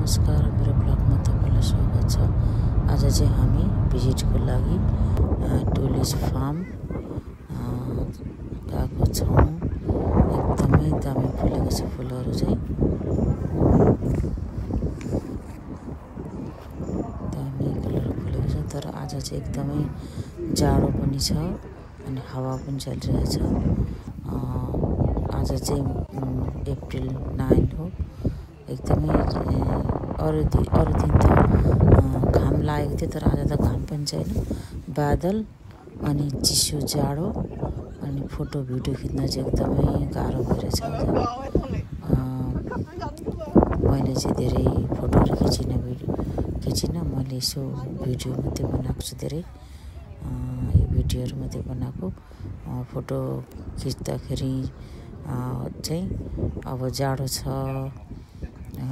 नमस्कार, मेरो ब्लगमा तपाईलाई स्वागत छ। आज चाहिँ हामी भिजिटको लागि टुलिप फार्म गएको छौँ। एकदमै दामी फुलेको छ फुलहरू चाहिँ दामी कलर फुलेको छ। तर आज चाहिँ एकदमै जाडो पनि छ अनि हावा पनि चलिरहेछ। आज चाहिँ अप्रिल 9 हो। एकदमै अरू दिन त घाम लागेको थियो, तर आज त घाम पनि छैन, बादल अनि चिसो जाडो अनि फोटो भिडियो खिच्न चाहिँ एकदमै गाह्रो भइरहेछ। मैले चाहिँ धेरै फोटोहरू खिचिनँ, मैले यसो भिडियो मात्रै बनाएको छु। धेरै यो भिडियोहरू मात्रै बनाएको। फोटो खिच्दाखेरि चाहिँ अब जाडो छ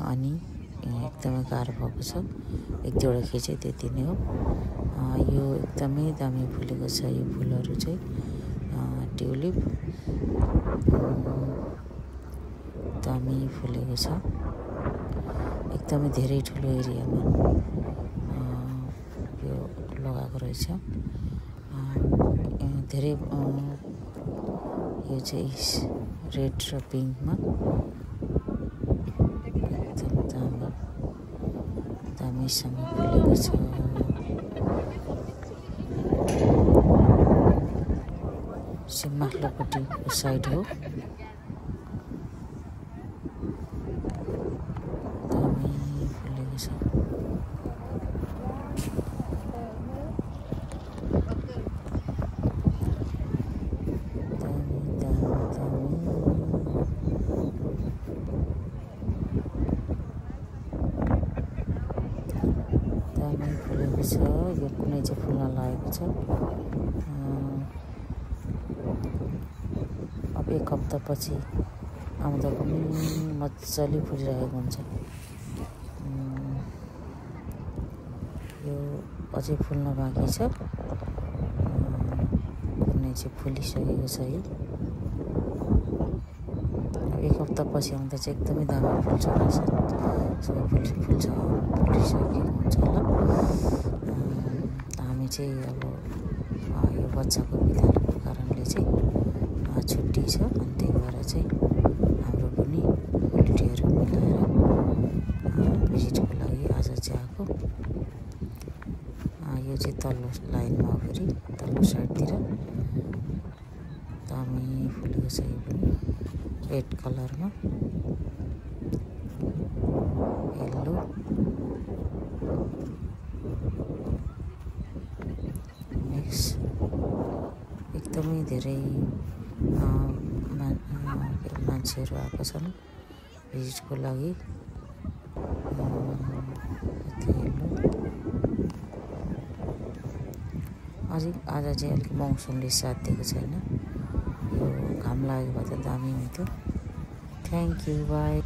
अनि एकदमै गाह्रो भएको छ। एक दुईवटा खिचेँ, त्यति नै हो। यो एकदमै दामी फुलेको छ। यो फुलहरू चाहिँ ट्युलिप दामी फुलेको छ। एकदमै धेरै ठुलो एरियामा यो लगाएको रहेछ। धेरै यो चाहिँ रेड र पिङ्कमा दामीसँग फुलेको छ। माथिल्लोपट्टिको साइड हो। दामी फुलेको छ। दामी फुलेको छ। यो कुनै चाहिँ फुल्न लागेको छ। अब एक हप्तापछि आउँदा पनि मजाले फुलिरहेको हुन्छ। यो अझै फुल्न बाँकी छ। कुनै चाहिँ फुलिसकेको छ। यो एक हप्तापछि आउँदा चाहिँ एकदमै दामी फुल्छ होला। सबै फुलिसकेको हुन्छ होला। हामी चाहिँ अब यो बच्चाको विद्यालयको कारणले चाहिँ छुट्टी छ, अनि त्यही भएर चाहिँ हाम्रो पनि होलिडेहरू मिलाएर भिजिटको लागि आज चाहिँ आएको। यो चाहिँ तल्लो लाइनमा हो, फेरि तल्लो साइडतिर दामी फुलेको छ। यो पनि रेड कलरमा येल्लो मिक्स। एकदमै धेरै मान्छेहरू आएको छन् भिजिटको लागि। अझै आज चाहिँ अलिक मौसमले साथ दिएको छैन। यो घाम लागेको भए त दामी हुन्थ्यो। Thank you, by.